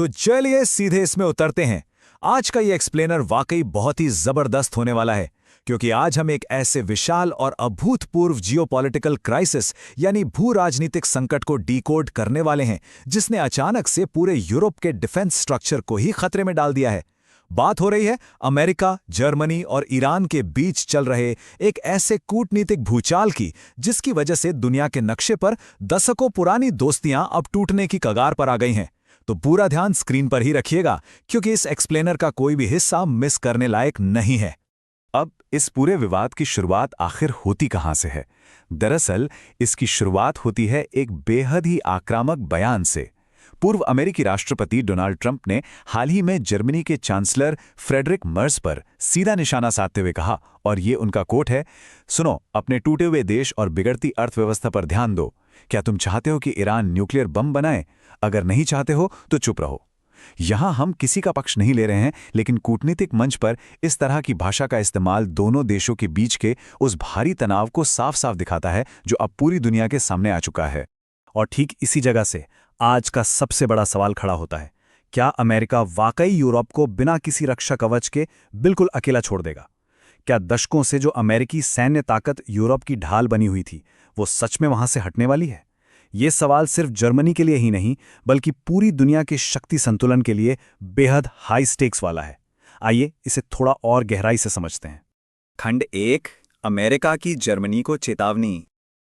तो चलिए सीधे इसमें उतरते हैं। आज का ये एक्सप्लेनर वाकई बहुत ही जबरदस्त होने वाला है, क्योंकि आज हम एक ऐसे विशाल और अभूतपूर्व जियोपॉलिटिकल क्राइसिस यानी भू राजनीतिक संकट को डीकोड करने वाले हैं, जिसने अचानक से पूरे यूरोप के डिफेंस स्ट्रक्चर को ही खतरे में डाल दिया है। बात हो रही है अमेरिका, जर्मनी और ईरान के बीच चल रहे एक ऐसे कूटनीतिक भूचाल की, जिसकी वजह से दुनिया के नक्शे पर दशकों पुरानी दोस्तियां अब टूटने की कगार पर आ गई हैं। तो पूरा ध्यान स्क्रीन पर ही रखिएगा, क्योंकि इस एक्सप्लेनर का कोई भी हिस्सा मिस करने लायक नहीं है। अब इस पूरे विवाद की शुरुआत आखिर होती कहां से है? दरअसल इसकी शुरुआत होती है एक बेहद ही आक्रामक बयान से। पूर्व अमेरिकी राष्ट्रपति डोनाल्ड ट्रंप ने हाल ही में जर्मनी के चांसलर फ्रेडरिक मर्ज पर सीधा निशाना साधते हुए कहा, और ये उनका कोट है, सुनो, अपने टूटे हुए देश और बिगड़ती अर्थव्यवस्था पर ध्यान दो। क्या तुम चाहते हो कि ईरान न्यूक्लियर बम बनाए? अगर नहीं चाहते हो तो चुप रहो। यहां हम किसी का पक्ष नहीं ले रहे हैं, लेकिन कूटनीतिक मंच पर इस तरह की भाषा का इस्तेमाल दोनों देशों के बीच के उस भारी तनाव को साफ साफ दिखाता है जो अब पूरी दुनिया के सामने आ चुका है। और ठीक इसी जगह से आज का सबसे बड़ा सवाल खड़ा होता है, क्या अमेरिका वाकई यूरोप को बिना किसी रक्षा कवच के बिल्कुल अकेला छोड़ देगा? क्या दशकों से जो अमेरिकी सैन्य ताकत यूरोप की ढाल बनी हुई थी, वो सच में वहां से हटने वाली है? ये सवाल सिर्फ जर्मनी के लिए ही नहीं, बल्कि पूरी दुनिया के शक्ति संतुलन के लिए बेहद हाई स्टेक्स वाला है। आइए इसे थोड़ा और गहराई से समझते हैं। खंड 1, अमेरिका की जर्मनी को चेतावनी।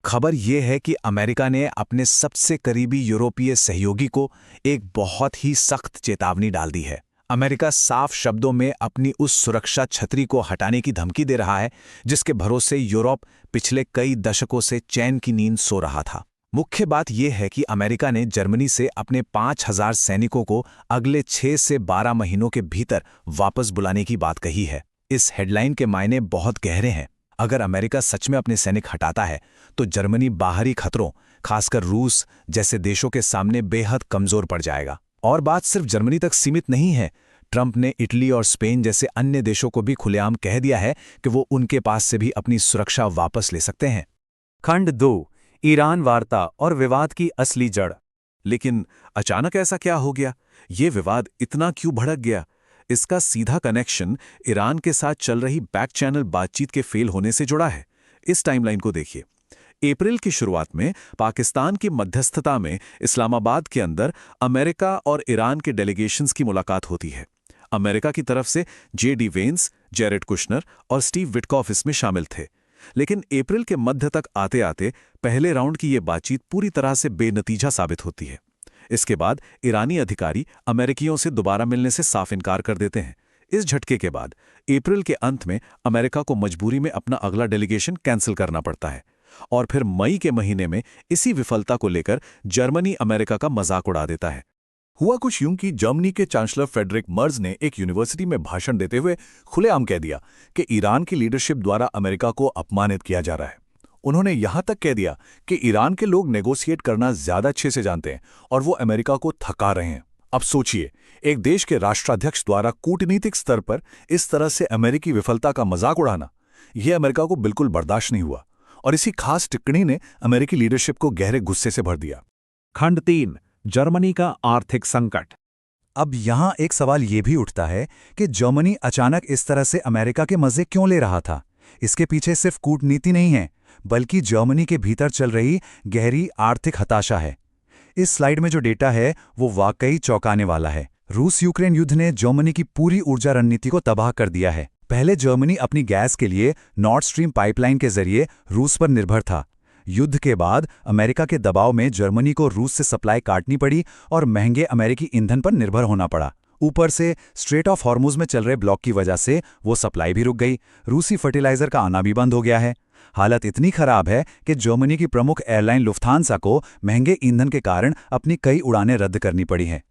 खबर यह है कि अमेरिका ने अपने सबसे करीबी यूरोपीय सहयोगी को एक बहुत ही सख्त चेतावनी डाल दी है। अमेरिका साफ शब्दों में अपनी उस सुरक्षा छतरी को हटाने की धमकी दे रहा है, जिसके भरोसे यूरोप पिछले कई दशकों से चैन की नींद सो रहा था। मुख्य बात यह है कि अमेरिका ने जर्मनी से अपने 5,000 सैनिकों को अगले 6 से 12 महीनों के भीतर वापस बुलाने की बात कही है। इस हेडलाइन के मायने बहुत गहरे हैं। अगर अमेरिका सच में अपने सैनिक हटाता है, तो जर्मनी बाहरी खतरों, खासकर रूस जैसे देशों के सामने बेहद कमजोर पड़ जाएगा। और बात सिर्फ जर्मनी तक सीमित नहीं है। ट्रंप ने इटली और स्पेन जैसे अन्य देशों को भी खुलेआम कह दिया है कि वो उनके पास से भी अपनी सुरक्षा वापस ले सकते हैं। खंड 2, ईरान वार्ता और विवाद की असली जड़। लेकिन अचानक ऐसा क्या हो गया? ये विवाद इतना क्यों भड़क गया? इसका सीधा कनेक्शन ईरान के साथ चल रही बैक चैनल बातचीत के फेल होने से जुड़ा है। इस टाइमलाइन को देखिए। अप्रैल की शुरुआत में पाकिस्तान की मध्यस्थता में इस्लामाबाद के अंदर अमेरिका और ईरान के डेलीगेशंस की मुलाकात होती है। अमेरिका की तरफ से J.D. वेंस, जेरेड कुशनर और स्टीव विटकॉफ इसमें शामिल थे। लेकिन अप्रैल के मध्य तक आते आते पहले राउंड की ये बातचीत पूरी तरह से बेनतीजा साबित होती है। इसके बाद ईरानी अधिकारी अमेरिकियों से दोबारा मिलने से साफ इनकार कर देते हैं। इस झटके के बाद अप्रैल के अंत में अमेरिका को मजबूरी में अपना अगला डेलीगेशन कैंसिल करना पड़ता है। और फिर मई के महीने में इसी विफलता को लेकर जर्मनी अमेरिका का मजाक उड़ा देता है। हुआ कुछ यूं कि जर्मनी के चांसलर फ्रेडरिक मर्ज ने एक यूनिवर्सिटी में भाषण देते हुए खुलेआम कह दिया कि ईरान की लीडरशिप द्वारा अमेरिका को अपमानित किया जा रहा है। उन्होंने यहां तक कह दिया कि ईरान के लोग नेगोशिएट करना ज्यादा अच्छे से जानते हैं और वो अमेरिका को थका रहे हैं। अब सोचिए, एक देश के राष्ट्राध्यक्ष द्वारा कूटनीतिक स्तर पर इस तरह से अमेरिकी विफलता का मजाक उड़ाना, यह अमेरिका को बिल्कुल बर्दाश्त नहीं हुआ और इसी खास टिप्पणी ने अमेरिकी लीडरशिप को गहरे गुस्से से भर दिया। खंड 3, जर्मनी का आर्थिक संकट। अब यहां एक सवाल यह भी उठता है कि जर्मनी अचानक इस तरह से अमेरिका के मजे क्यों ले रहा था? इसके पीछे सिर्फ कूटनीति नहीं है, बल्कि जर्मनी के भीतर चल रही गहरी आर्थिक हताशा है। इस स्लाइड में जो डेटा है वो वाकई चौंकाने वाला है। रूस यूक्रेन युद्ध ने जर्मनी की पूरी ऊर्जा रणनीति को तबाह कर दिया है। पहले जर्मनी अपनी गैस के लिए नॉर्थ स्ट्रीम पाइपलाइन के जरिए रूस पर निर्भर था। युद्ध के बाद अमेरिका के दबाव में जर्मनी को रूस से सप्लाई काटनी पड़ी और महंगे अमेरिकी ईंधन पर निर्भर होना पड़ा। ऊपर से स्ट्रेट ऑफ हॉर्मुज में चल रहे ब्लॉक की वजह से वो सप्लाई भी रुक गई। रूसी फर्टिलाइजर का आना भी बंद हो गया है। हालत इतनी खराब है कि जर्मनी की प्रमुख एयरलाइन लुफ्थांसा को महंगे ईंधन के कारण अपनी कई उड़ानें रद्द करनी पड़ी हैं।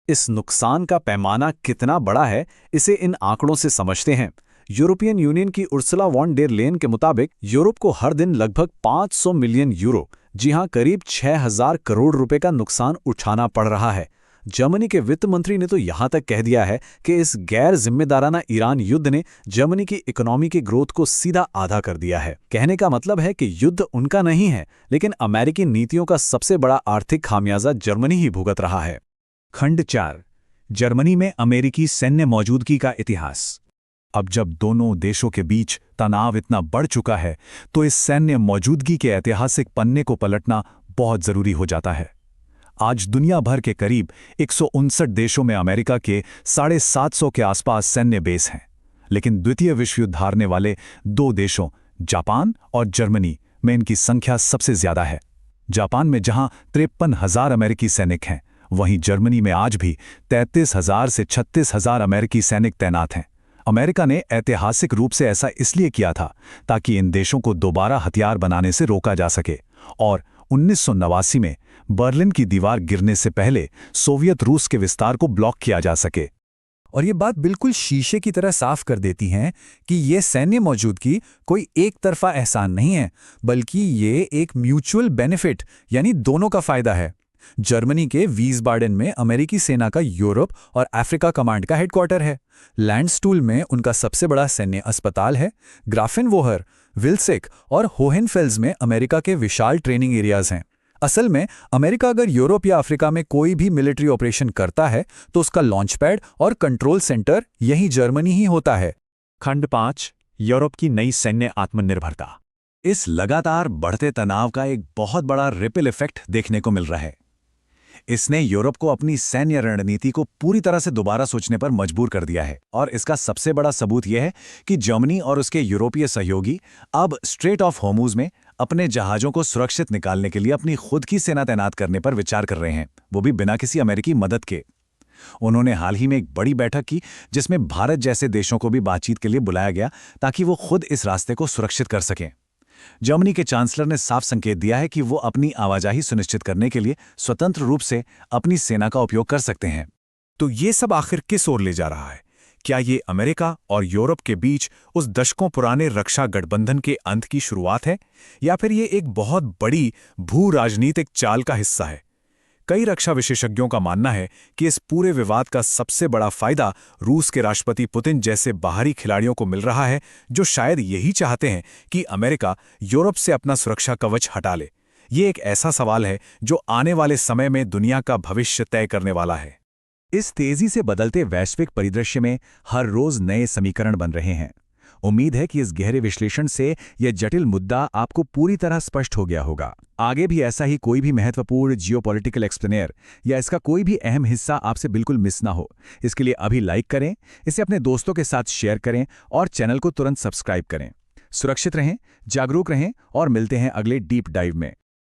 इस नुकसान का पैमाना कितना बड़ा है, इसे इन आंकड़ों से समझते हैं। यूरोपियन यूनियन की उर्सुला वॉन डेर लेन के मुताबिक यूरोप को हर दिन लगभग 500 मिलियन यूरो, जी हां करीब 6,000 करोड़ रुपए का नुकसान उठाना पड़ रहा है। जर्मनी के वित्त मंत्री ने तो यहां तक कह दिया है कि इस गैर जिम्मेदाराना ईरान युद्ध ने जर्मनी की इकोनॉमी की ग्रोथ को सीधा आधा कर दिया है। कहने का मतलब है कि युद्ध उनका नहीं है, लेकिन अमेरिकी नीतियों का सबसे बड़ा आर्थिक खामियाजा जर्मनी ही भुगत रहा है। खंड 4, जर्मनी में अमेरिकी सैन्य मौजूदगी का इतिहास। अब जब दोनों देशों के बीच तनाव इतना बढ़ चुका है तो इस सैन्य मौजूदगी के ऐतिहासिक पन्ने को पलटना बहुत जरूरी हो जाता है। आज दुनिया भर के करीब 159 देशों में अमेरिका के 750 के आसपास सैन्य बेस हैं, लेकिन द्वितीय विश्व युद्ध हारने वाले दो देशों जापान और जर्मनी में इनकी संख्या सबसे ज्यादा है। जापान में जहां 53,000 अमेरिकी सैनिक हैं, वहीं जर्मनी में आज भी 33,000 से 36,000 अमेरिकी सैनिक तैनात हैं। अमेरिका ने ऐतिहासिक रूप से ऐसा इसलिए किया था ताकि इन देशों को दोबारा हथियार बनाने से रोका जा सके, और 1989 में बर्लिन की दीवार गिरने से पहले सोवियत रूस के विस्तार को ब्लॉक किया जा सके। और ये बात बिल्कुल शीशे की तरह साफ कर देती हैं कि ये सैन्य मौजूदगी कोई एक तरफा एहसान नहीं है, बल्कि ये एक म्यूचुअल बेनिफिट यानी दोनों का फायदा है। जर्मनी के वीसबाडेन में अमेरिकी सेना का यूरोप और अफ्रीका कमांड का हेडक्वार्टर है। लैंडस्टूल में उनका सबसे बड़ा सैन्य अस्पताल है। ग्राफेनवोहर, विल्सेक और होहेनफेल्स में अमेरिका के विशाल ट्रेनिंग एरियाज हैं। असल में अमेरिका अगर यूरोप या अफ्रीका में कोई भी मिलिट्री ऑपरेशन करता है तो उसका लॉन्च पैड और कंट्रोल सेंटर यही जर्मनी ही होता है। खंड 5, यूरोप की नई सैन्य आत्मनिर्भरता। इस लगातार बढ़ते तनाव का एक बहुत बड़ा रिपल इफेक्ट देखने को मिल रहा है। इसने यूरोप को अपनी सैन्य रणनीति को पूरी तरह से दोबारा सोचने पर मजबूर कर दिया है, और इसका सबसे बड़ा सबूत यह है कि जर्मनी और उसके यूरोपीय सहयोगी अब स्ट्रेट ऑफ होर्मुज में अपने जहाजों को सुरक्षित निकालने के लिए अपनी खुद की सेना तैनात करने पर विचार कर रहे हैं, वो भी बिना किसी अमेरिकी मदद के। उन्होंने हाल ही में एक बड़ी बैठक की जिसमें भारत जैसे देशों को भी बातचीत के लिए बुलाया गया ताकि वो खुद इस रास्ते को सुरक्षित कर सकें। जर्मनी के चांसलर ने साफ संकेत दिया है कि वो अपनी आवाजाही सुनिश्चित करने के लिए स्वतंत्र रूप से अपनी सेना का उपयोग कर सकते हैं। तो ये सब आखिर किस ओर ले जा रहा है? क्या ये अमेरिका और यूरोप के बीच उस दशकों पुराने रक्षा गठबंधन के अंत की शुरुआत है, या फिर ये एक बहुत बड़ी भू राजनीतिक चाल का हिस्सा है? कई रक्षा विशेषज्ञों का मानना है कि इस पूरे विवाद का सबसे बड़ा फायदा रूस के राष्ट्रपति पुतिन जैसे बाहरी खिलाड़ियों को मिल रहा है, जो शायद यही चाहते हैं कि अमेरिका यूरोप से अपना सुरक्षा कवच हटा ले। ये एक ऐसा सवाल है जो आने वाले समय में दुनिया का भविष्य तय करने वाला है। इस तेजी से बदलते वैश्विक परिदृश्य में हर रोज नए समीकरण बन रहे हैं। उम्मीद है कि इस गहरे विश्लेषण से यह जटिल मुद्दा आपको पूरी तरह स्पष्ट हो गया होगा। आगे भी ऐसा ही कोई भी महत्वपूर्ण जियोपॉलिटिकल एक्सप्लेनेयर या इसका कोई भी अहम हिस्सा आपसे बिल्कुल मिस ना हो, इसके लिए अभी लाइक करें, इसे अपने दोस्तों के साथ शेयर करें और चैनल को तुरंत सब्सक्राइब करें। सुरक्षित रहें, जागरूक रहें और मिलते हैं अगले डीप डाइव में।